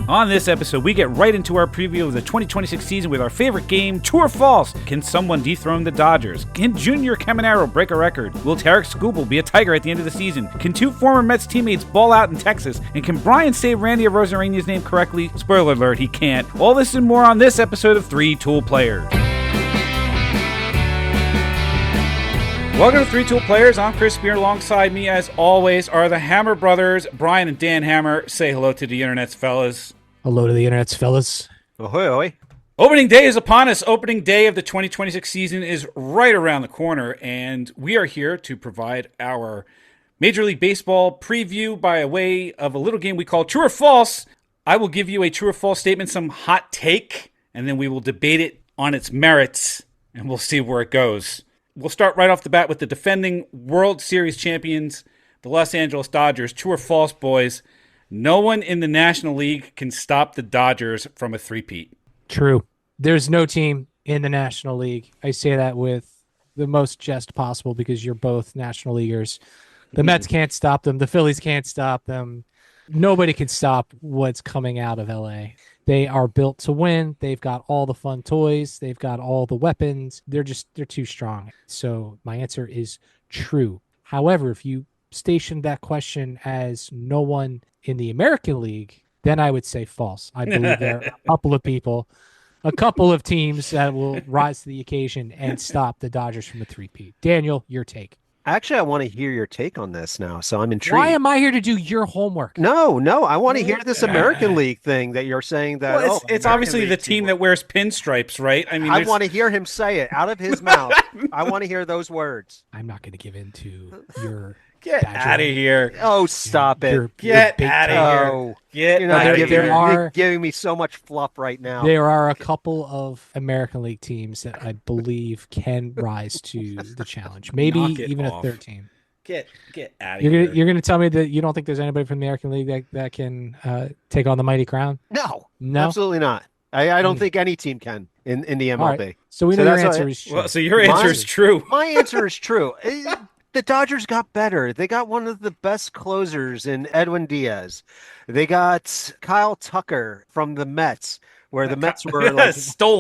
On this episode, we get right into our preview of the 2026 season with our favorite game, True or False. Can someone dethrone the Dodgers? Can Junior Caminero break a record? Will Tarek Skubal be a Tiger at the end of the season? Can two former Mets teammates ball out in Texas? And can Brian say Randy Arozerena's name correctly? Spoiler alert, he can't. All this and more on this episode of 3 Tool Players. Welcome to 3 Tool Players. I'm Chris Spear. Alongside me, as always, are the Hammer brothers, Brian and Dan Hammer. Say hello to the internet's fellas. Hello to the internet's fellas. Ahoy, ahoy. Opening day is upon us. Opening day of the 2026 season is right around the corner, and we are here to provide our Major League Baseball preview by way of a little game we call True or False. I will give you a true or false statement, some hot take, and then we will debate it on its merits, and we'll see where it goes. We'll start right off the bat with the defending World Series champions, the Los Angeles Dodgers. True or false, boys? No one in the National League can stop the Dodgers from a three-peat. True. There's no team in the National League. I say that with the most jest possible because you're both National Leaguers. The Mets can't stop them. The Phillies can't stop them. Nobody can stop what's coming out of LA. They are built to win. They've got all the fun toys. They've got all the weapons. They're too strong. So my answer is true. However, if you station that question as no one in the American League, then I would say false. I believe there are a couple of teams that will rise to the occasion and stop the Dodgers from a three-peat. Daniel, your take. Actually, I want to hear your take on this now, so I'm intrigued. Why am I here to do your homework? No, I want to hear this American League thing that you're saying that. Well, it's obviously the team that wears pinstripes, right? I mean, I want to hear him say it out of his mouth. I want to hear those words. I'm not going to give in to your Get out of here. Oh, stop it. Get out of here. Get out of here. You're giving me so much fluff right now. There are a couple of American League teams that I believe can rise to the challenge. Maybe even a third team. Get out of here. You're going to tell me that you don't think there's anybody from the American League that can take on the mighty crown? No, absolutely not. I don't think any team can in the MLB. Right. So we know your answer is true. Well, so your answer is true. My answer is true. The Dodgers got better. They got one of the best closers in Edwin Diaz. They got Kyle Tucker from the Mets, where the Mets were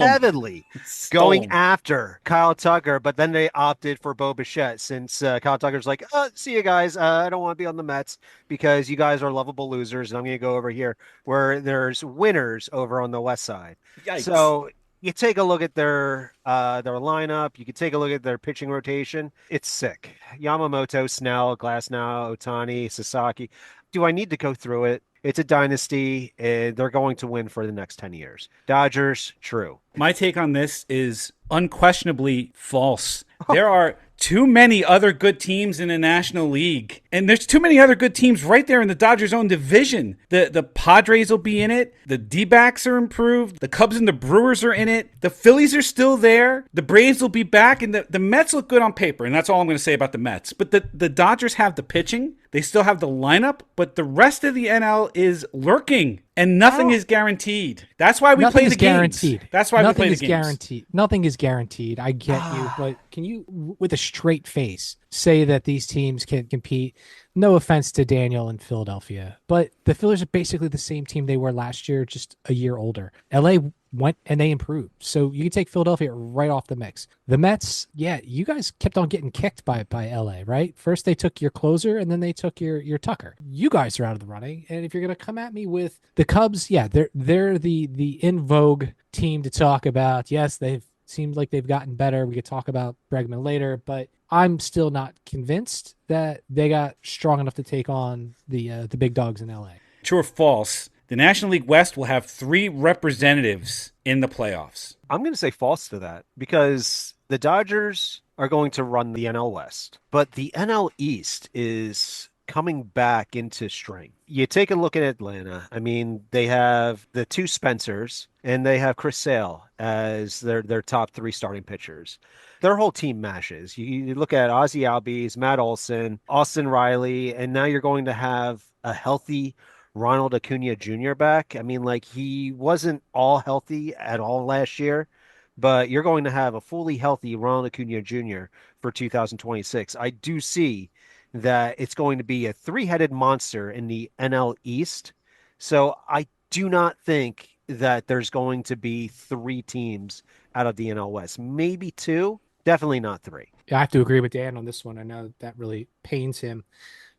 heavily going after Kyle Tucker, but then they opted for Bo Bichette since Kyle Tucker's like, see you guys. I don't want to be on the Mets because you guys are lovable losers, and I'm going to go over here where there's winners over on the West Side. Yikes. So you take a look at their lineup. You can take a look at their pitching rotation. It's sick. Yamamoto, Snell, Glasnow, Ohtani, Sasaki. Do I need to go through it? It's a dynasty, and they're going to win for the next 10 years. Dodgers, true. My take on this is unquestionably false. There are too many other good teams in the National League. And there's too many other good teams right there in the Dodgers' own division. The Padres will be in it. The D-backs are improved. The Cubs and the Brewers are in it. The Phillies are still there. The Braves will be back. And the Mets look good on paper. And that's all I'm going to say about the Mets. But the Dodgers have the pitching. They still have the lineup. But the rest of the NL is lurking. And nothing is guaranteed. That's why we play the games. That's why we play the games. Guaranteed. Nothing is guaranteed. I get you, but can you, with a straight face, say that these teams can compete? No offense to Daniel in Philadelphia, but the Phillies are basically the same team they were last year, just a year older. LA went and they improved. So you can take Philadelphia right off the mix. The Mets, yeah, you guys kept on getting kicked by LA, right? First they took your closer and then they took your Tucker. You guys are out of the running. And if you're going to come at me with the Cubs, yeah, they're the in vogue team to talk about. Yes, they've seemed like they've gotten better. We could talk about Bregman later, but I'm still not convinced that they got strong enough to take on the big dogs in LA. True or false? The National League West will have 3 representatives in the playoffs. I'm going to say false to that because the Dodgers are going to run the NL West, but the NL East is coming back into strength. You take a look at Atlanta. I mean, they have the 2 Spencers and they have Chris Sale as their top 3 starting pitchers. Their whole team mashes. You look at Ozzie Albies, Matt Olson, Austin Riley, and now you're going to have a healthy Ronald Acuna Jr. back. I mean, like, he wasn't all healthy at all last year, but you're going to have a fully healthy Ronald Acuna Jr. for 2026. I do see that it's going to be a 3-headed monster in the NL East. So I do not think that there's going to be three teams out of the NL West. Maybe two, definitely not three. Yeah, I have to agree with Dan on this one. I know that really pains him.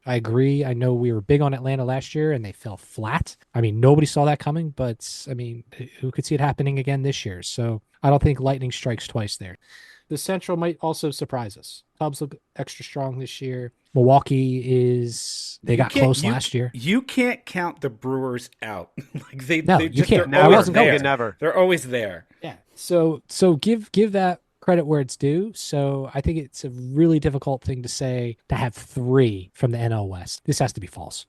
I agree. I know we were big on Atlanta last year and they fell flat. I mean, nobody saw that coming, but I mean, who could see it happening again this year? So I don't think lightning strikes twice there. The Central might also surprise us. Cubs look extra strong this year. Milwaukee they got close last year. You can't count the Brewers out. Like No, you can't. Never. wasn't going there. to. Never. They're always there. Yeah. So give that credit where it's due. So I think it's a really difficult thing to say to have three from the NL West. This has to be false.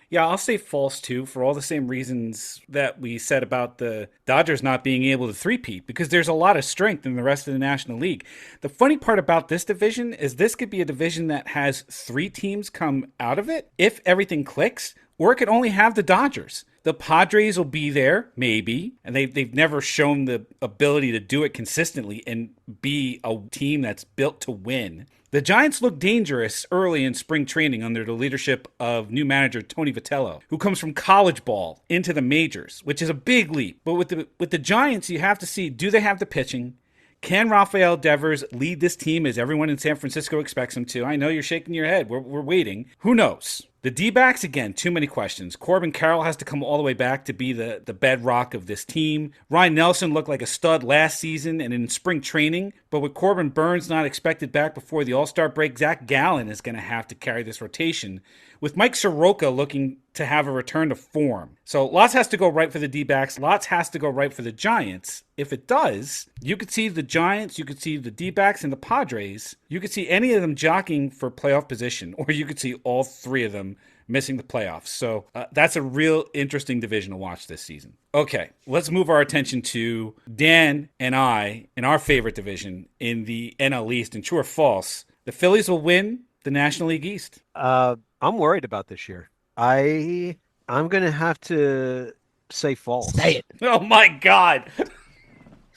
Yeah, I'll say false too, for all the same reasons that we said about the Dodgers not being able to three-peat, because there's a lot of strength in the rest of the National League. The funny part about this division is this could be a division that has three teams come out of it if everything clicks, or it could only have the Dodgers. The Padres will be there, maybe, and they've never shown the ability to do it consistently and be a team that's built to win. The Giants look dangerous early in spring training under the leadership of new manager Tony Vitello, who comes from college ball into the majors, which is a big leap. But with the Giants, you have to see, do they have the pitching? Can Rafael Devers lead this team as everyone in San Francisco expects him to? I know you're shaking your head. We're waiting. Who knows? The D-backs, again, too many questions. Corbin Carroll has to come all the way back to be the bedrock of this team. Ryan Nelson looked like a stud last season and in spring training, but with Corbin Burns not expected back before the All-Star break, Zach Gallen is going to have to carry this rotation, with Mike Soroka looking to have a return to form. So lots has to go right for the D-backs. Lots has to go right for the Giants. If it does, you could see the Giants, you could see the D-backs and the Padres. You could see any of them jockeying for playoff position, or you could see all three of them missing the playoffs. So that's a real interesting division to watch this season. Okay, let's move our attention to Dan and I in our favorite division in the NL East. And true or false, the Phillies will win the National League East. I'm worried about this year. I'm going to have to say false. Say it. Oh my God.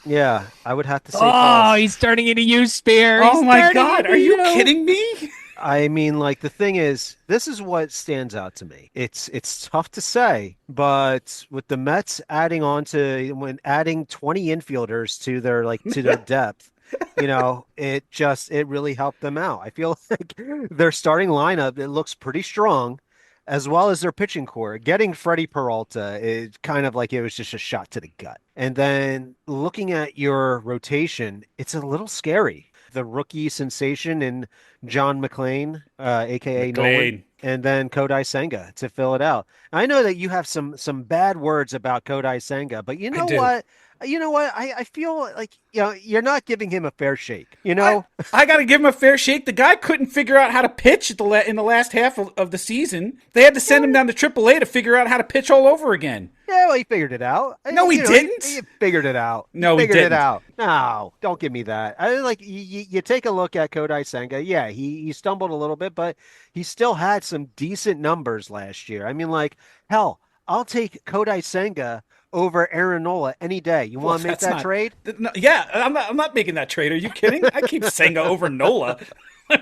Yeah, I would have to say Oh, false. he's turning into you, Spear. Oh my God. Are you kidding me? I mean, like, the thing is, this is what stands out to me. It's tough to say, but with the Mets adding 20 infielders to their depth, it really helped them out. I feel like their starting lineup, it looks pretty strong, as well as their pitching core. Getting Freddie Peralta is kind of like it was just a shot to the gut. And then looking at your rotation, it's a little scary. The rookie sensation in John McClain, aka Nolan, and then Kodai Senga to fill it out. I know that you have some bad words about Kodai Senga, but you know what? I feel like you're not giving him a fair shake. I got to give him a fair shake. The guy couldn't figure out how to pitch in the last half of the season. They had to send him down to AAA to figure out how to pitch all over again. Yeah, well, he figured it out. No, he didn't. He figured it out. No, he figured didn't. it out. No, don't give me that. You take a look at Kodai Senga. Yeah, he stumbled a little bit, but he still had some decent numbers last year. I mean, like, hell, I'll take Kodai Senga over Aaron Nola any day. You want to make that trade? No, yeah, I'm not making that trade. Are you kidding? I keep Senga over Nola.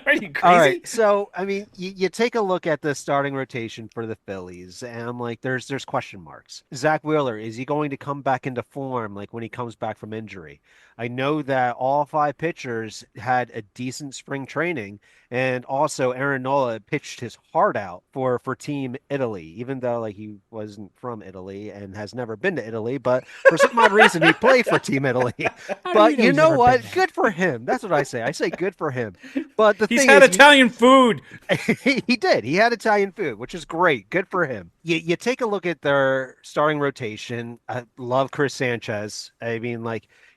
Are you crazy? All right. So, I mean, you take a look at the starting rotation for the Phillies, and I'm like, there's question marks. Zach Wheeler, is he going to come back into form like when he comes back from injury? I know that all five pitchers had a decent spring training, and also Aaron Nola pitched his heart out for Team Italy, even though he wasn't from Italy and has never been to Italy, but for some odd reason he played for Team Italy. But you know what? Good for him. That's what I say. I say good for him. But he's had Italian food. He did. He had Italian food, which is great. Good for him. You take a look at their starting rotation. I love Chris Sanchez. I mean,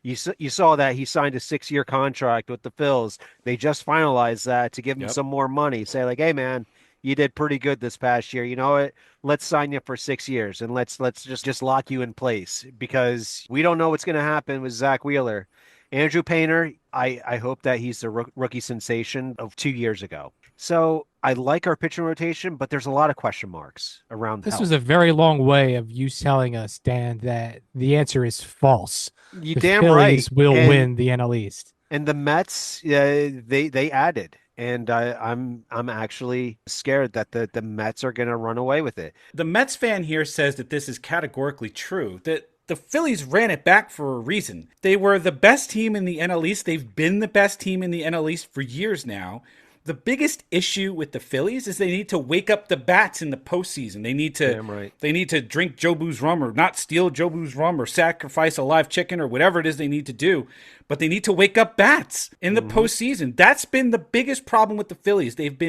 you saw that he signed a 6-year contract with the Phils. They just finalized that to give him some more money. Say hey man, you did pretty good this past year. You know what? Let's sign you for 6 years and let's just lock you in place because we don't know what's going to happen with Zach Wheeler. Andrew Painter, I hope that he's the rookie sensation of 2 years ago. So I like our pitching rotation, but there's a lot of question marks around This health. was a very long way of you telling us, Dan, that the answer is false. You the damn Phillies right. will win the NL East. And the Mets, they added. And I'm actually scared that the Mets are going to run away with it. The Mets fan here says that this is categorically true, that the Phillies ran it back for a reason. They were the best team in the NL East. They've been the best team in the NL East for years now. The biggest issue with the Phillies is they need to wake up the bats in the postseason. Damn right. They need to drink Jobu's rum, or not steal Jobu's rum, or sacrifice a live chicken, or whatever it is they need to do. But they need to wake up bats in the postseason. That's been the biggest problem with the Phillies. They've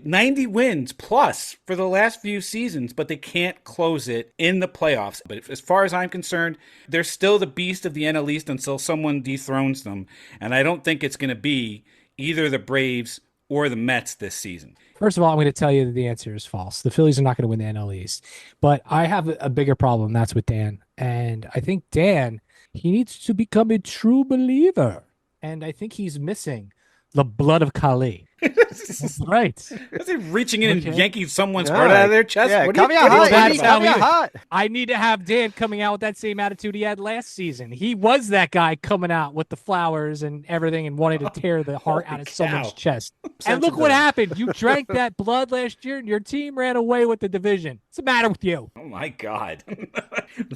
90 wins plus for the last few seasons, but they can't close it in the playoffs. But as far as I'm concerned, they're still the beast of the NL East until someone dethrones them. And I don't think it's going to be either the Braves or the Mets this season. First of all, I'm going to tell you that the answer is false. The Phillies are not going to win the NL East. But I have a bigger problem. That's with Dan. And I think Dan, he needs to become a true believer. And I think he's missing the blood of Kali. That's right. Is he reaching in Okay. and yanking someone's heart out of their chest? Yeah, What are you caveat doing? hot, That's Andy, how caveat he- hot. I need to have Dan coming out with that same attitude he had last season. He was that guy coming out with the flowers and everything and wanting to tear the heart Holy out of someone's cow. chest. And look what Sensitive. happened. You drank that blood last year and your team ran away with the division. What's the matter with you? Oh my God,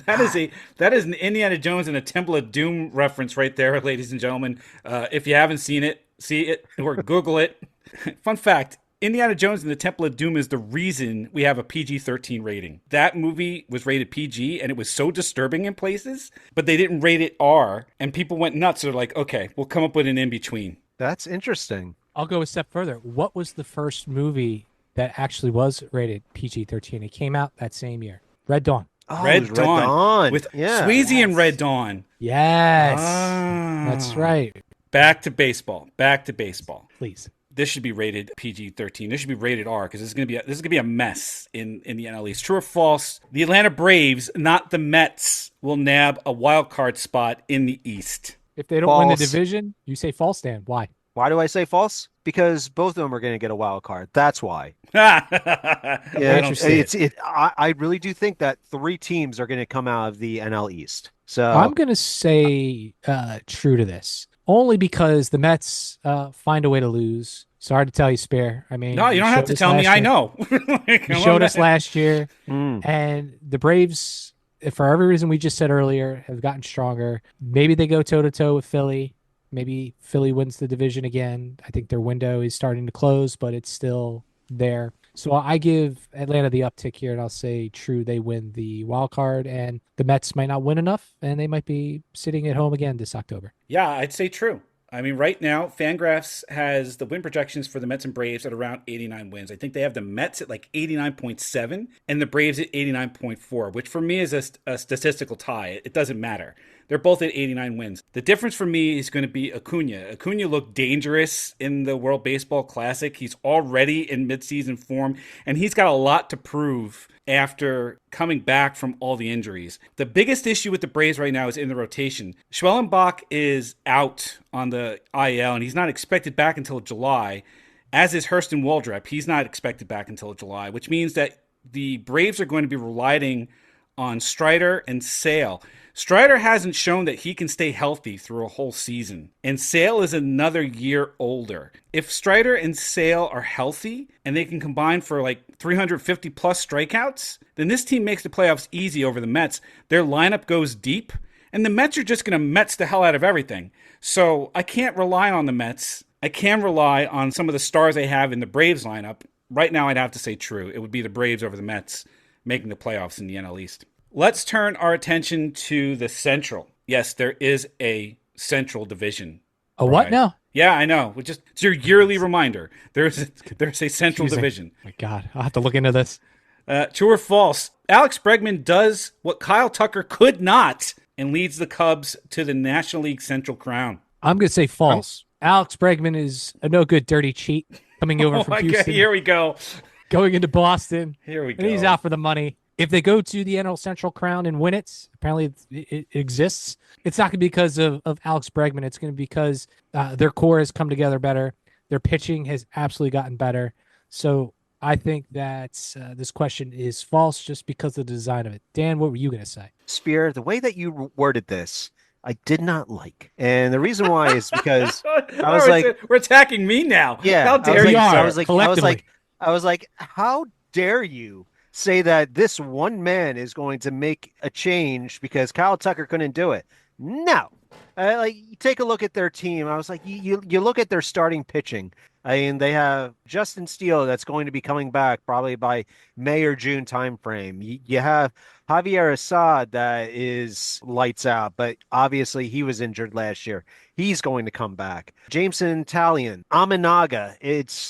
that is an Indiana Jones and a Temple of Doom reference right there, ladies and gentlemen. If you haven't seen it, see it or Google it. Fun fact: Indiana Jones and the Temple of Doom is the reason we have a PG-13 rating. That movie was rated PG, and it was so disturbing in places, but they didn't rate it R, and people went nuts. They're like, okay, we'll come up with an in between. That's interesting. I'll go a step further. What was the first movie that actually was rated PG-13? It came out that same year. Red Dawn. Oh, it Red was Dawn with yeah. Swayze and Red Dawn. Yes. Ah. That's right. Back to baseball. Back to baseball. Please. This should be rated PG-13. This should be rated R because this is going to be a mess in the NL East. True or false? The Atlanta Braves, not the Mets, will nab a wild card spot in the East. If they don't win the False. division, you say false, Dan. Why? Why do I say false? Because both of them are going to get a wild card. That's why. Yeah, Interesting. I really do think that 3 teams are going to come out of the NL East. So I'm going to say true to this, only because the Mets find a way to lose. Sorry to tell you, Spare. I mean, No, you don't have to tell me. I know. You showed us last year, Mm. and the Braves, for every reason we just said earlier, have gotten stronger. Maybe they go toe-to-toe with Philly. Maybe Philly wins the division again. I think their window is starting to close, but it's still there. So I give Atlanta the uptick here, and I'll say true, they win the wild card, and the Mets might not win enough, and they might be sitting at home again this October. Yeah, I'd say true. I mean, right now, Fangraphs has the win projections for the Mets and Braves at around 89 wins. I think they have the Mets at like 89.7 and the Braves at 89.4, which for me is a statistical tie. It doesn't matter. They're both at 89 wins. The difference for me is going to be Acuna. Acuna looked dangerous in the World Baseball Classic. He's already in midseason form, and he's got a lot to prove after coming back from all the injuries. The biggest issue with the Braves right now is in the rotation. Schwellenbach is out on the IL, and he's not expected back until July, as is Hurston Waldrep. He's not expected back until July, which means that the Braves are going to be relying on Strider and Sale. Strider hasn't shown that he can stay healthy through a whole season, and Sale is another year older. If Strider and Sale are healthy and they can combine for like 350 plus strikeouts, then this team makes the playoffs easy over the Mets. Their lineup goes deep, and the Mets are just going to Mets the hell out of everything. So I can't rely on the Mets. I can rely on some of the stars they have in the Braves lineup. Right now, I'd have to say true. It would be the Braves over the Mets making the playoffs in the NL East. Let's turn our attention to the Central. Yes, there is a Central division. A what Right. now? Yeah, I know. It's your yearly reminder. There's a Central Confusing. division. My God, I'll have to look into this. True or false? Alex Bregman does what Kyle Tucker could not and leads the Cubs to the National League Central crown. I'm going to say false. Alex Bregman is a no good dirty cheat coming over Oh from my God, Houston, here we go. going into Boston, Here we go. and he's out for the money. If they go to the NL Central crown and win it, apparently it exists. It's not going to be because of Alex Bregman. It's going to be because their core has come together better. Their pitching has absolutely gotten better. So I think that this question is false just because of the design of it. Dan, what were you going to say? Spear, the way that you worded this I did not like. And the reason why is because I was Oh, like, we're attacking me now. yeah, How I was dare like, you, I sir? was like, I was Collectively. like, I was like, how dare you say that this one man is going to make a change because Kyle Tucker couldn't do it? No. Like you take a look at their team. I was like, you look at their starting pitching. I mean, they have Justin Steele that's going to be coming back probably by May or June timeframe. You have Javier Assad that is lights out, but obviously he was injured last year. He's going to come back. Jameson Talion, Aminaga.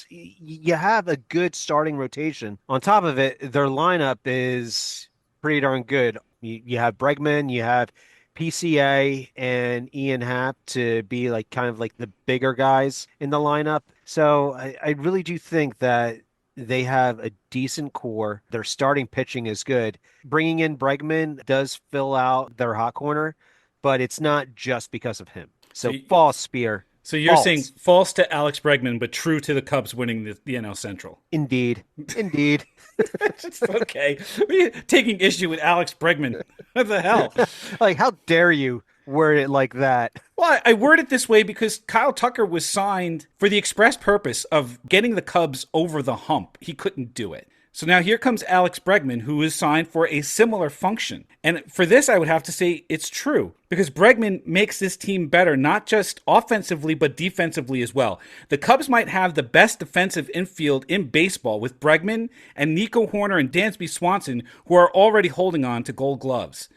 You have a good starting rotation. On top of it, their lineup is pretty darn good. You have Bregman, you have PCA and Ian Happ to be like kind of like the bigger guys in the lineup. So I really do think that they have a decent core. Their starting pitching is good. Bringing in Bregman does fill out their hot corner, but it's not just because of him. So, So false spear. so you're saying False. false to Alex Bregman, but true to the Cubs winning the NL Central. Indeed. Indeed. It's okay. We're taking issue with Alex Bregman. What the hell? Like, how dare you word it like that? Well, I word it this way because Kyle Tucker was signed for the express purpose of getting the Cubs over the hump. He couldn't do it. So now here comes Alex Bregman, who is signed for a similar function. And for this, I would have to say it's true because Bregman makes this team better, not just offensively, but defensively as well. The Cubs might have the best defensive infield in baseball with Bregman and Nico Horner and Dansby Swanson, who are already holding on to gold gloves.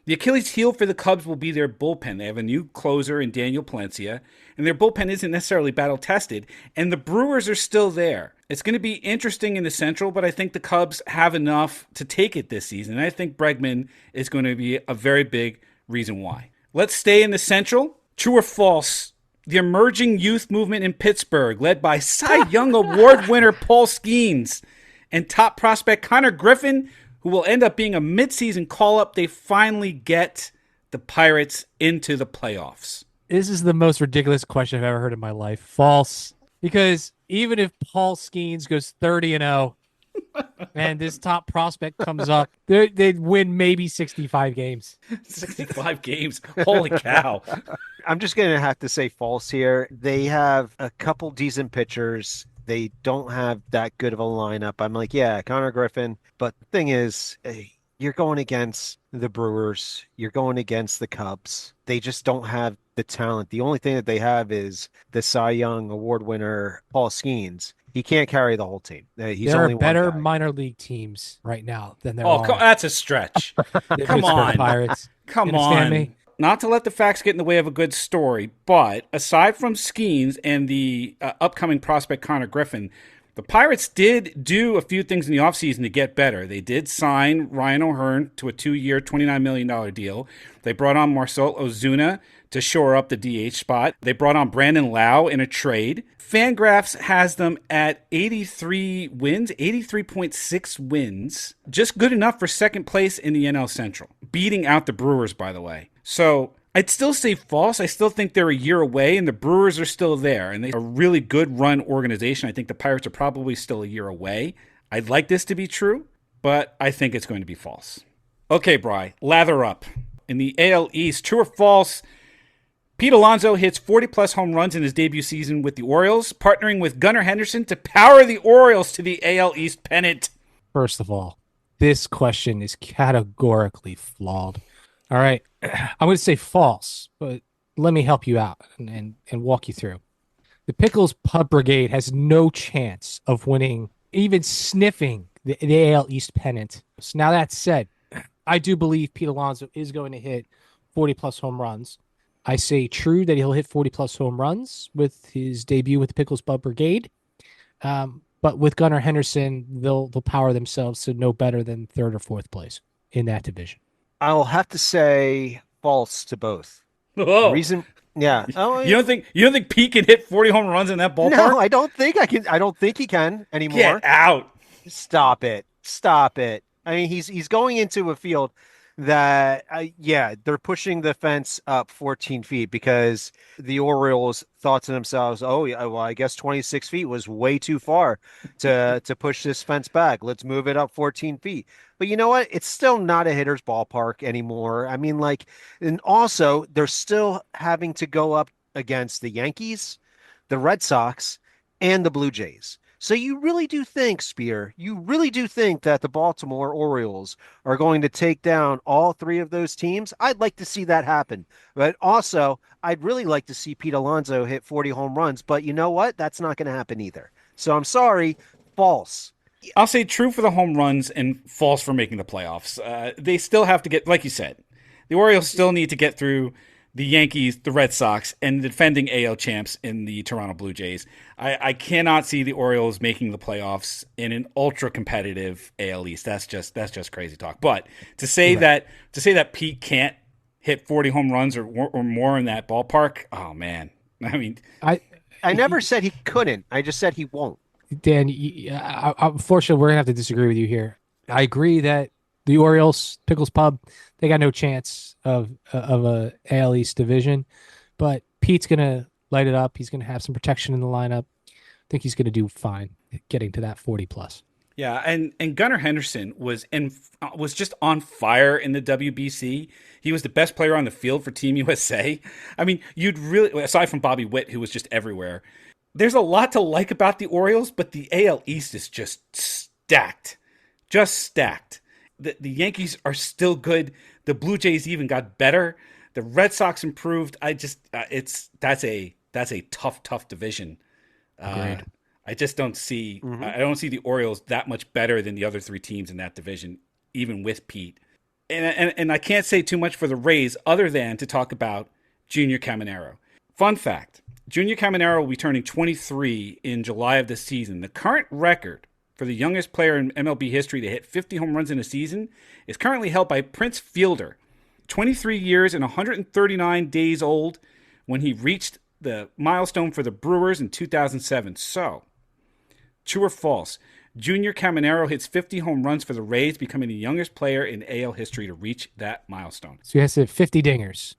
The Achilles heel for the Cubs will be their bullpen. They have a new closer in Daniel Palencia, and their bullpen isn't necessarily battle tested, and the Brewers are still there. It's going to be interesting in the Central, but I think the Cubs have enough to take it this season. And I think Bregman is going to be a very big reason why. Let's stay in the Central. True or false? The emerging youth movement in Pittsburgh, led by Cy Young Award winner Paul Skeens and top prospect Connor Griffin, who will end up being a midseason call-up, they finally get the Pirates into the playoffs. This is the most ridiculous question I've ever heard in my life. False. Because even if Paul Skeens goes 30-0 and this top prospect comes up, they'd win maybe 65 games. 65 games. Holy cow. I'm just going to have to say false here. They have a couple decent pitchers. They don't have that good of a lineup. I'm like, yeah, Connor Griffin. But the thing is, you're going against the Brewers. You're going against the Cubs. They just don't have the talent. The only thing that they have is the Cy Young Award winner, Paul Skeens. He can't carry the whole team. He's There only are one better guy. minor league teams right now than there Oh, are that's a stretch. the Come Pittsburgh on. Pirates. Come You understand on. me? Not to let the facts get in the way of a good story, but aside from Skeens and the upcoming prospect Connor Griffin, the Pirates did do a few things in the offseason to get better. They did sign Ryan O'Hearn to a 2-year, $29 million deal. They brought on Marcell Ozuna to shore up the DH spot. They brought on Brandon Lau in a trade. Fangraphs has them at 83 wins, 83.6 wins. Just good enough for second place in the NL Central. Beating out the Brewers, by the way. So I'd still say false. I still think they're a year away, and the Brewers are still there. And they're a really good run organization. I think the Pirates are probably still a year away. I'd like this to be true, but I think it's going to be false. Okay, Bri, lather up. In the AL East, true or false? Pete Alonso hits 40-plus home runs in his debut season with the Orioles, partnering with Gunnar Henderson to power the Orioles to the AL East pennant. First of all, this question is categorically flawed. All right. I'm going to say false, but let me help you out and walk you through. The Pickles Pub Brigade has no chance of winning, even sniffing the AL East pennant. So now that said, I do believe Pete Alonso is going to hit 40-plus home runs. I say true that he'll hit 40-plus home runs with his debut with the Pickles Pub Brigade. But with Gunnar Henderson, they'll power themselves to no better than third or fourth place in that division. I'll have to say false to both. Whoa. Reason, yeah. Oh, You don't think Pete can hit 40 home runs in that ballpark? no, I don't think I can. I don't think he can anymore. Get out. Stop it. Stop it. I mean, he's going into a field that yeah, they're pushing the fence up 14 feet because the Orioles thought to themselves, "Oh, yeah, well, I guess 26 feet was way too far to push this fence back. Let's move it up 14 feet." But you know what? It's still not a hitter's ballpark anymore. I mean, like, and also they're still having to go up against the Yankees, the Red Sox, and the Blue Jays. So you really do think, Spear, you really do think that the Baltimore Orioles are going to take down all three of those teams? I'd like to see that happen. But also, I'd really like to see Pete Alonso hit 40 home runs. But you know what? That's not going to happen either. So I'm sorry, false. I'll say true for the home runs and false for making the playoffs. They still have to get, like you said, the Orioles still need to get through the Yankees, the Red Sox, and the defending AL champs in the Toronto Blue Jays. I cannot see the Orioles making the playoffs in an ultra competitive AL East. That's just crazy talk. But to say that Pete can't hit 40 home runs or more in that ballpark, oh man. I mean, I I never said he couldn't. I just said he won't. Dan, unfortunately, we're gonna have to disagree with you here. I agree that the Orioles, Pickles Pub, they got no chance of a AL East division, but Pete's gonna light it up. He's gonna have some protection in the lineup. I think he's gonna do fine getting to that 40 plus. yeah, and Gunnar Henderson was just on fire in the WBC. He was the best player on the field for Team USA. I mean, you'd really, aside from Bobby Witt, who was just everywhere. There's a lot to like about the Orioles, but the AL East is just stacked. The Yankees are still good. The Blue Jays even got better. The Red Sox improved. I just that's a tough division. Uh, Agreed. I just don't see Hmm. I don't see the Orioles that much better than the other three teams in that division, even with Pete. And I can't say too much for the Rays other than to talk about Junior Caminero. Fun fact: Junior Caminero will be turning 23 in July of this season. The current record for the youngest player in MLB history to hit 50 home runs in a season is currently held by Prince Fielder, 23 years and 139 days old when he reached the milestone for the Brewers in 2007. So, true or false? Junior Caminero hits 50 home runs for the Rays, becoming the youngest player in AL history to reach that milestone. So he has to hit 50 dingers.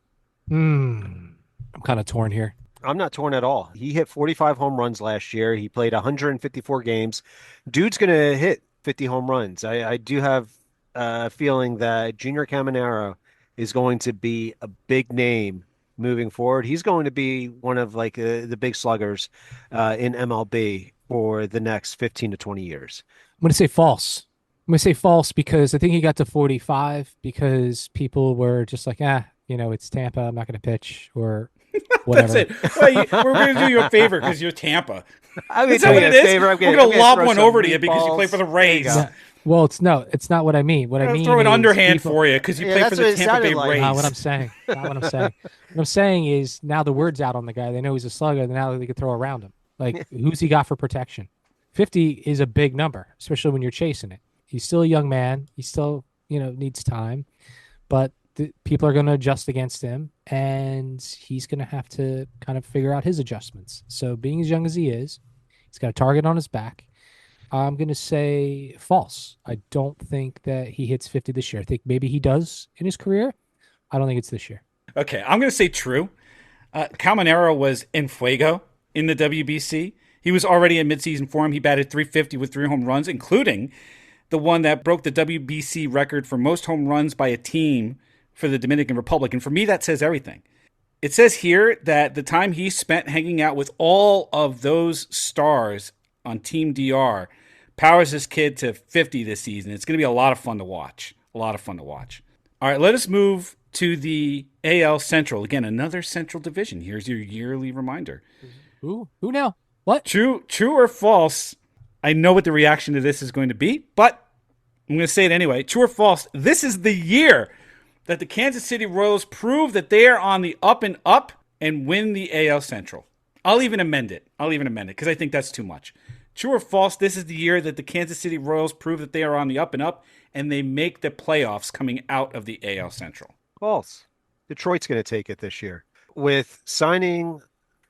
I'm kind of torn here. I'm not torn at all. He hit 45 home runs last year. He played 154 games. Dude's going to hit 50 home runs. I do have a feeling that Junior Caminero is going to be a big name moving forward. He's going to be one of like the big sluggers in MLB for the next 15 to 20 years. I'm going to say false. I'm going to say false because I think he got to 45 because people were just like, it's Tampa. I'm not going to pitch or That's whatever. it. Well, we're going to do you a favor because you're Tampa. I'm Is that what it is? We're going to lob throw one some over to you because you play meatballs. for the There you Rays. go. No, well, it's not what I mean. What I I'll mean throw an is underhand people, for you because you Yeah, play that's for the what it Tampa Bay sounded like. Rays. not what I'm saying. Not what I'm saying. What I'm saying is now the word's out on the guy. They know he's a slugger. Now they can throw around him. Like, who's he got for protection? 50 is a big number, especially when you're chasing it. He's still a young man. He still, needs time, but people are going to adjust against him, and he's going to have to kind of figure out his adjustments. So, being as young as he is, he's got a target on his back. I'm going to say false. I don't think that he hits 50 this year. I think maybe he does in his career. I don't think it's this year. Okay, I'm going to say true. Caminero was en fuego in the WBC. He was already in midseason form. He batted 350 with 3 home runs, including the one that broke the WBC record for most home runs by a team for the Dominican Republic. And for me, that says everything. It says here that the time he spent hanging out with all of those stars on Team DR powers this kid to 50 this season. It's going to be a lot of fun to watch. A lot of fun to watch. All right, let us move to the AL Central. Again, another Central division. Here's your yearly reminder. Who now? What? True or false? I know what the reaction to this is going to be, but I'm going to say it anyway. True or false? This is the year that the Kansas City Royals prove that they are on the up and up and win the AL Central. I'll even amend it because I think that's too much. True or false? This is the year that the Kansas City Royals prove that they are on the up and up and they make the playoffs coming out of the AL Central. False. Detroit's going to take it this year. With signing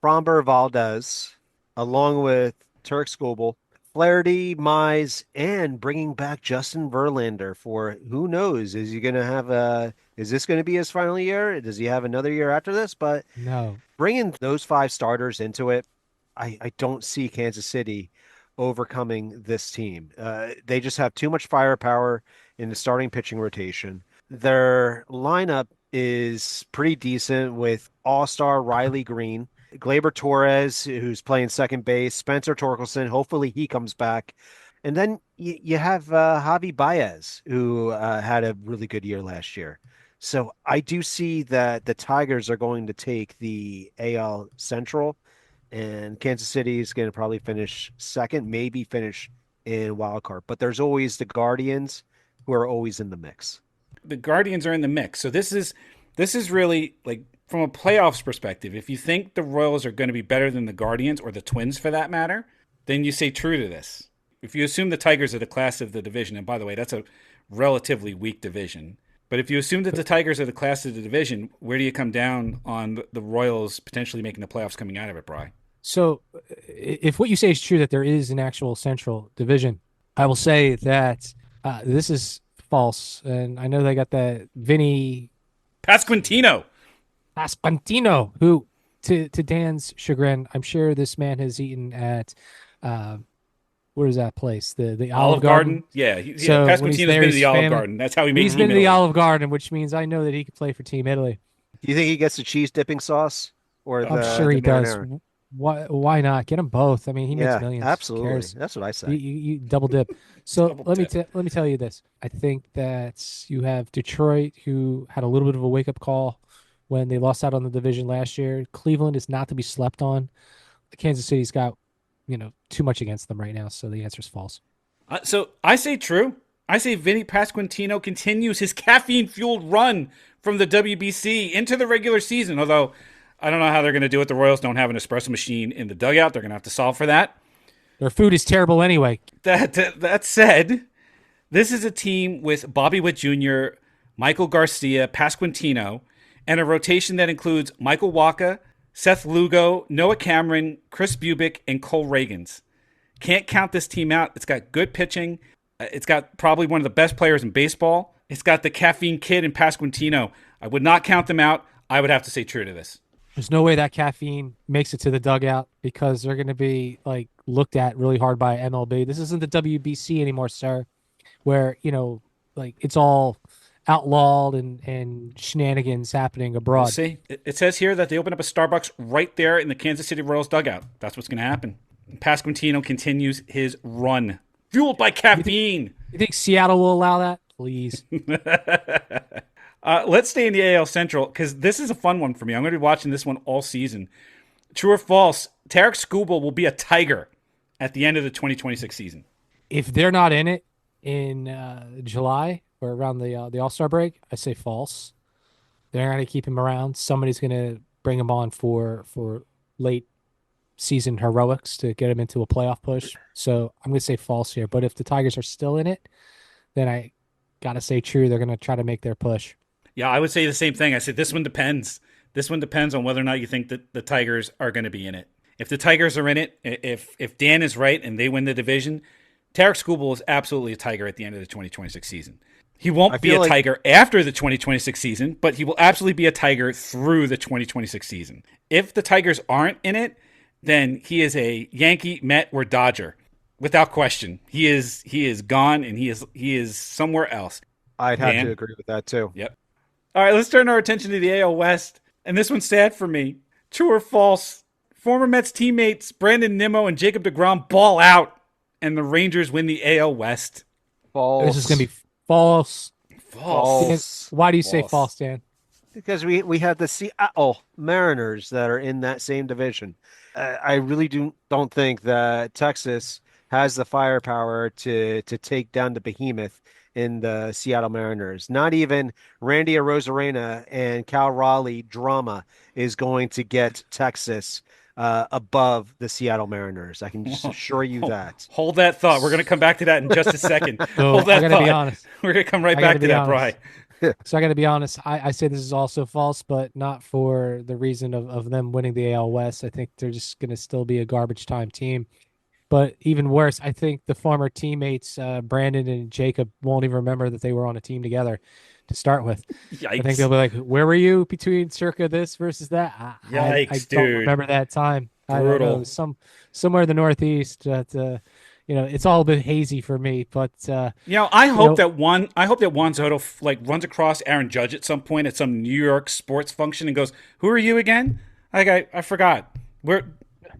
Framber Valdez along with Tarek Skubal, Flaherty, Mize, and bringing back Justin Verlander for who knows? Is he going to have is this going to be his final year? Does he have another year after this? But No. bringing those five starters into it, I don't see Kansas City overcoming this team. They just have too much firepower in the starting pitching rotation. Their lineup is pretty decent with all-star Riley Green, Gleyber Torres, who's playing second base, Spencer Torkelson. Hopefully he comes back. And then you have Javi Baez, who had a really good year last year. So I do see that the Tigers are going to take the AL Central, and Kansas City is going to probably finish second, maybe finish in wild card. But there's always the Guardians, who are always in the mix. The Guardians are in the mix. So this is really like from a playoffs perspective. If you think the Royals are going to be better than the Guardians or the Twins for that matter, then you say true to this. If you assume the Tigers are the class of the division, and by the way, that's a relatively weak division. But if you assume that the Tigers are the class of the division, where do you come down on the Royals potentially making the playoffs coming out of it, Bry? So if what you say is true that there is an actual Central Division, I will say that this is false. And I know they got that Vinny Pasquantino. Aspantino, who, to Dan's chagrin, I'm sure this man has eaten at where is that place? The Olive Garden. Yeah, So when he's Pasquantino's there, been to his the Olive family- Garden. That's how he made He's Team been to Italy. the Olive Garden, which means I know that he could play for Team Italy. Do you think he gets the cheese dipping sauce or I'm sure he the does. marinara? Why not get them both? I mean, he makes Yeah, millions. Who absolutely. cares? That's what I You, say. you double dip. So Double let dip. me tell you this. I think that you have Detroit, who had a little bit of a wake up call when they lost out on the division last year. Cleveland is not to be slept on. Kansas City's got too much against them right now, so the answer is false. So I say true. I say Vinny Pasquantino continues his caffeine-fueled run from the WBC into the regular season, although I don't know how they're going to do it. The Royals don't have an espresso machine in the dugout. They're going to have to solve for that. Their food is terrible anyway. That said, this is a team with Bobby Witt Jr., Michael Garcia, Pasquantino, and a rotation that includes Michael Wacha, Seth Lugo, Noah Cameron, Chris Bubick, and Cole Reagans. Can't count this team out. It's got good pitching. It's got probably one of the best players in baseball. It's got the caffeine kid in Pasquantino. I would not count them out. I would have to say true to this. There's no way that caffeine makes it to the dugout because they're going to be looked at really hard by MLB. This isn't the WBC anymore, sir, where it's all outlawed and shenanigans happening abroad. We'll see. It says here that they open up a Starbucks right there in the Kansas City Royals dugout. That's what's going to happen. Pasquantino continues his run, fueled by caffeine. You think Seattle will allow that? Please. Let's stay in the AL Central because this is a fun one for me. I'm going to be watching this one all season. True or false? Tarek Skubal will be a Tiger at the end of the 2026 season. If they're not in it in July or around the All-Star break, I say false. They're going to keep him around. Somebody's going to bring him on for late season heroics to get him into a playoff push. So I'm going to say false here. But if the Tigers are still in it, then I got to say true. They're going to try to make their push. Yeah, I would say the same thing. I said this one depends. This one depends on whether or not you think that the Tigers are going to be in it. If the Tigers are in it, if Dan is right and they win the division, Tarek Skubal is absolutely a Tiger at the end of the 2026 season. He won't be a Tiger after the 2026 season, but he will absolutely be a Tiger through the 2026 season. If the Tigers aren't in it, then he is a Yankee, Met, or Dodger. Without question. He is gone and he is somewhere else. I'd have to agree with that too. Yep. All right, let's turn our attention to the AL West. And this one's sad for me. True or false? Former Mets teammates Brandon Nimmo and Jacob deGrom ball out, and the Rangers win the AL West. False. This is going to be false. False. Why do you say false, Dan? Because we have the Seattle Mariners that are in that same division. I really don't think that Texas has the firepower to take down the behemoth in the Seattle Mariners. Not even Randy Arozerena and Cal Raleigh drama is going to get Texas above the Seattle Mariners. I can just assure you that. Hold that thought. We're going to come back to that in just a second. So Hold that I gotta thought. be honest. We're going to come right back to that, Bri. So I got to be honest. I say this is also false, but not for the reason of them winning the AL West. I think they're just going to still be a garbage time team. But even worse, I think the former teammates, Brandon and Jacob, won't even remember that they were on a team together to start with. I think they'll Yikes. be like, "Where were you between circa this versus that?" I Yikes, don't dude. remember that time. I don't know. It was Brutal. somewhere in the Northeast. That it's all a bit hazy for me. But you know, I hope that Juan Soto like runs across Aaron Judge at some point at some New York sports function and goes, "Who are you again?" Like I forgot. Where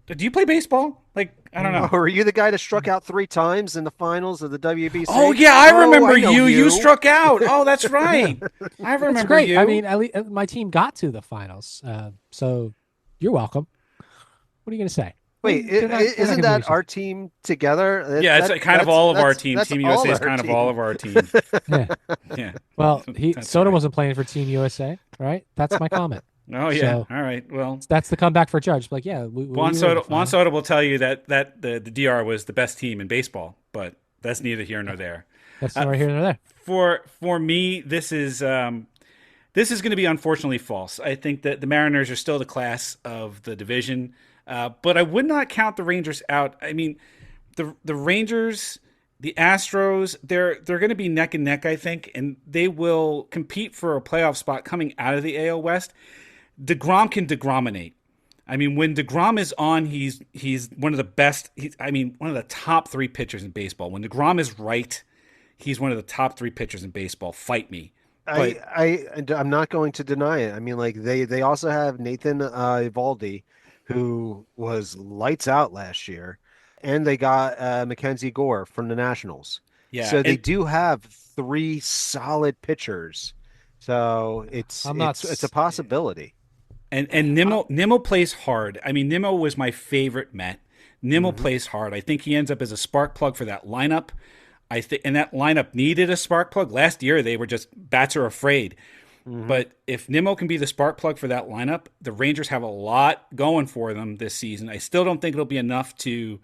do you play baseball? Like I don't mm, Oh, know. are you the guy that struck out 3 times in the finals of the Oh WBC? yeah, I Oh, I remember know you. You you. struck out. Oh, that's right. I that's remember great. I mean, you. at least my team got to the finals. So you're welcome. What are you gonna say? Wait, They're not isn't gonna beat that each other. our team together? Yeah, it's like kind of all of our team. That's Team USA all is our kind of all team. of our team. Yeah. Yeah, Well, that's Soto right. wasn't playing for Team USA, right? That's my comment. Oh yeah. So All right. Well, that's the comeback for Judge. Like, yeah, we were in the Juan finals. Soto will tell you that the DR was the best team in baseball, but that's neither here nor there. That's Uh, nor here nor there. for me, this is going to be unfortunately false. I think that the Mariners are still the class of the division, but I would not count the Rangers out. I mean, the Rangers, the Astros, they're going to be neck and neck, I think, and they will compete for a playoff spot coming out of the AL West. DeGrom can DeGrominate. I mean, when DeGrom is on, he's one of the best. I mean, one of the top three pitchers in baseball. When DeGrom is right, he's one of the top three pitchers in baseball. Fight me, but I'm not going to deny it. I mean, like they also have Nathan Evaldi, who was lights out last year, and they got Mackenzie Gore from the Nationals. yeah, So they do have three solid pitchers. So I'm not. it's a possibility. and Nimmo plays hard. I mean, Nimmo was my favorite Met. Nimmo Hmm. plays hard. I think he ends up as a spark plug for that lineup. I think, and that lineup needed a spark plug. Last year, they were just bats are afraid. Hmm. But if Nimmo can be the spark plug for that lineup, the Rangers have a lot going for them this season. I still don't think it'll be enough to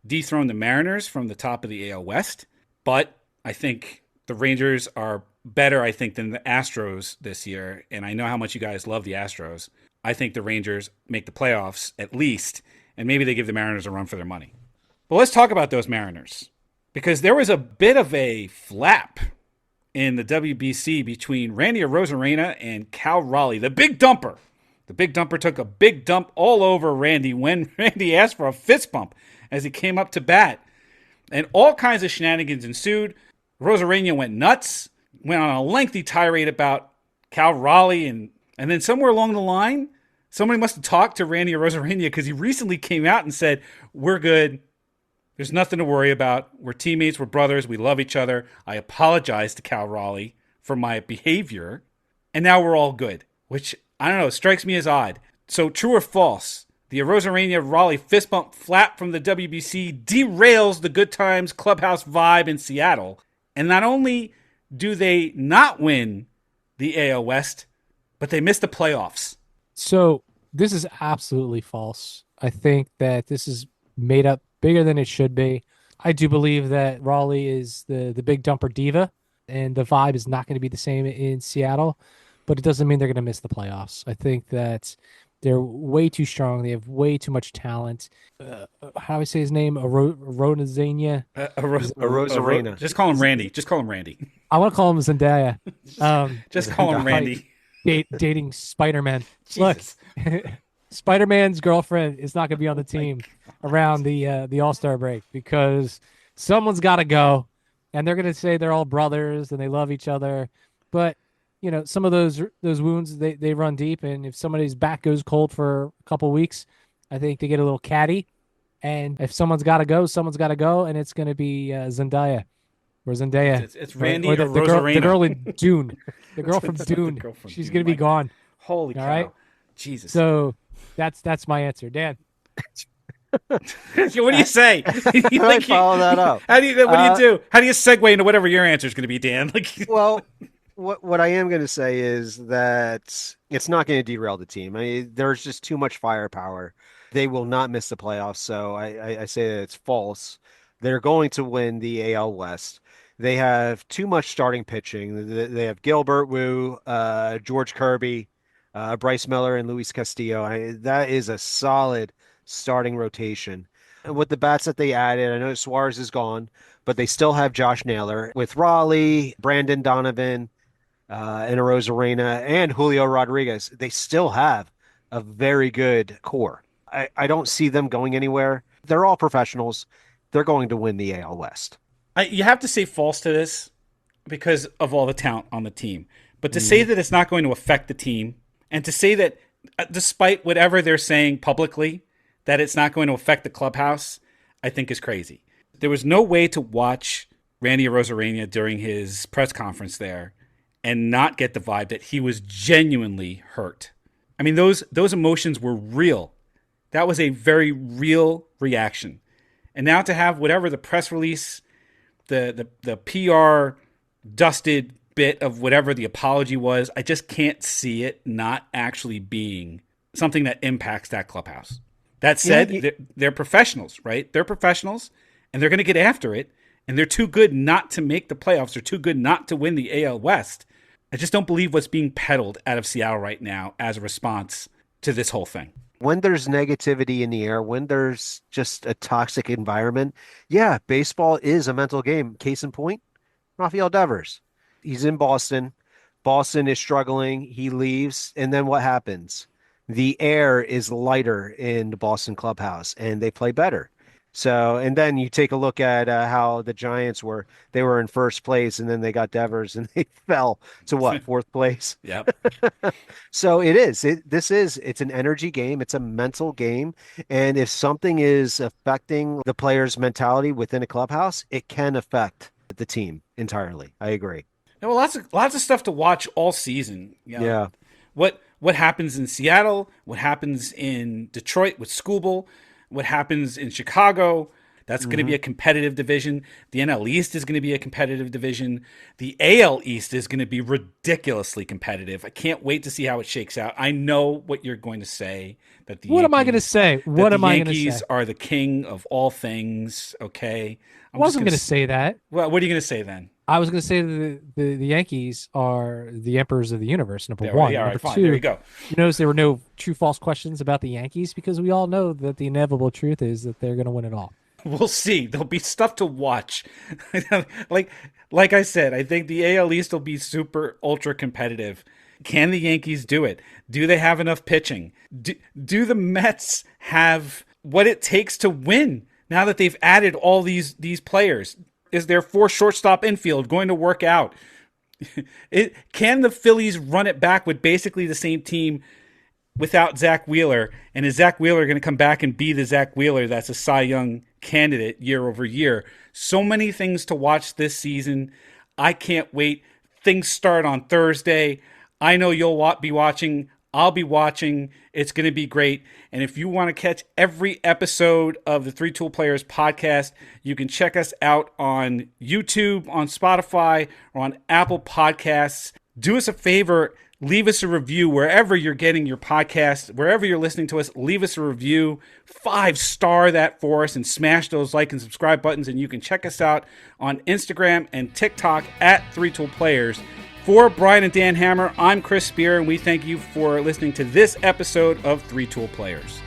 dethrone the Mariners from the top of the AL West, but I think the Rangers are better, I think, than the Astros this year. And I know how much you guys love the Astros. I think the Rangers make the playoffs at least, and maybe they give the Mariners a run for their money. But let's talk about those Mariners because there was a bit of a flap in the WBC between Randy Arozerena and Cal Raleigh, the big dumper. The big dumper took a big dump all over Randy when Randy asked for a fist bump as he came up to bat. And all kinds of shenanigans ensued. Rosarena went nuts, went on a lengthy tirade about Cal Raleigh, and then somewhere along the line, somebody must have talked to Randy Rosarena because he recently came out and said, "We're good. There's nothing to worry about. We're teammates. We're brothers. We love each other. I apologize to Cal Raleigh for my behavior. And now we're all good," which, I don't know, strikes me as odd. So, true or false? The Rosarena Raleigh fist bump flap from the WBC derails the Good Times clubhouse vibe in Seattle. And not only do they not win the AL West, but they miss the playoffs. So this is absolutely false. I think that this is made up bigger than it should be. I do believe that Raleigh is the big dumper diva, and the vibe is not going to be the same in Seattle, but it doesn't mean they're going to miss the playoffs. I think that they're way too strong. They have way too much talent. How do I say his name? Ronazania. Is Rosarena. Just call him Randy. Just call him Randy. I want to call him Zendaya. Just call him Despite Randy. dating Spider-Man. Look, Jesus. Spider-Man's girlfriend is not going to be on the team around the All-Star break because someone's got to go, and they're going to say they're all brothers and they love each other. But some of those wounds they run deep, and if somebody's back goes cold for a couple weeks, I think they get a little catty. And if someone's got to go, someone's got to go, and it's going to be Zendaya or Zendaya It's or Randy or the Rosarena. girl in Dune, the girl from It's not the Dune. girl from She's Dune. going to be My gone. holy All right. cow. Jesus. So that's my answer, Dan. What do you say? I follow that up. How do you? What do you Uh, do? How do you segue into whatever your answer is going to be, Dan? Like, Well, what I am going to say is that it's not going to derail the team. I mean, there's just too much firepower. They will not miss the playoffs, so I say that it's false. They're going to win the AL West. They have too much starting pitching. They have Gilbert Wu, George Kirby, Bryce Miller, and Luis Castillo. That is a solid starting rotation. with the bats that they added. I know Suarez is gone, but they still have Josh Naylor with Raleigh, Brandon Donovan, and Arozerena, and Julio Rodriguez. They still have a very good core. I don't see them going anywhere. They're all professionals. They're going to win the AL West. You have to say false to this because of all the talent on the team. But to say Mhm. that it's not going to affect the team, and to say that despite whatever they're saying publicly, that it's not going to affect the clubhouse, I think is crazy. There was no way to watch Randy Arozerena during his press conference there and not get the vibe that he was genuinely hurt. I mean, those emotions were real. That was a very real reaction. And now to have whatever the press release, the PR dusted bit of whatever the apology was, I just can't see it not actually being something that impacts that clubhouse. That said, they're professionals, right? They're professionals, and they're going to get after it, and they're too good not to make the playoffs. They're too good not to win the AL West. I just don't believe what's being peddled out of Seattle right now as a response to this whole thing. When there's negativity in the air, when there's just a toxic environment, yeah, baseball is a mental game. Case in point, Rafael Devers. He's in Boston. Boston is struggling. He leaves. And then what happens? The air is lighter in the Boston clubhouse and they play better. So, and then you take a look at how the Giants were. They were in first place and then they got Devers and they fell to what, fourth place? Yep. So it is. It's an energy game. It's a mental game. And if something is affecting the player's mentality within a clubhouse, it can affect the team entirely. I agree. There were lots of stuff to watch all season. You know, Yeah. What happens in Seattle? What happens in Detroit with Skubal? What happens in Chicago? That's going to be a competitive division. The NL East is going to be a competitive division. The AL East is going to be ridiculously competitive. I can't wait to see how it shakes out. I know what you're going to say. That the What am I going to say? What am I going to Yankees say? are the king of all things. Okay, I wasn't going to say that. Well, what are you going to say then? I was going to say the Yankees are the emperors of the universe, number Yeah, one. right, all right, Number fine. two, There you go. you notice there were no true false questions about the Yankees because we all know that the inevitable truth is that they're going to win it all. We'll see. There'll be stuff to watch. like I said, I think the AL East will be super ultra competitive. Can the Yankees do it? Do they have enough pitching? Do the Mets have what it takes to win now that they've added all these players? Is their 4 shortstop infield going to work out? Can the Phillies run it back with basically the same team without Zach Wheeler? And is Zach Wheeler going to come back and be the Zach Wheeler that's a Cy Young candidate year over year? So many things to watch this season. I can't wait. Things start on Thursday. I know you'll be watching. I'll be watching. It's going to be great. And if you want to catch every episode of the Three Tool Players podcast, you can check us out on YouTube, on Spotify, or on Apple Podcasts. Do us a favor. Leave us a review wherever you're getting your podcast, wherever you're listening to us. Leave us a review, 5-star that for us, and smash those like and subscribe buttons. And you can check us out on Instagram and TikTok at Three Tool Players. For Brian and Dan Hammer, I'm Chris Spear, and we thank you for listening to this episode of Three Tool Players.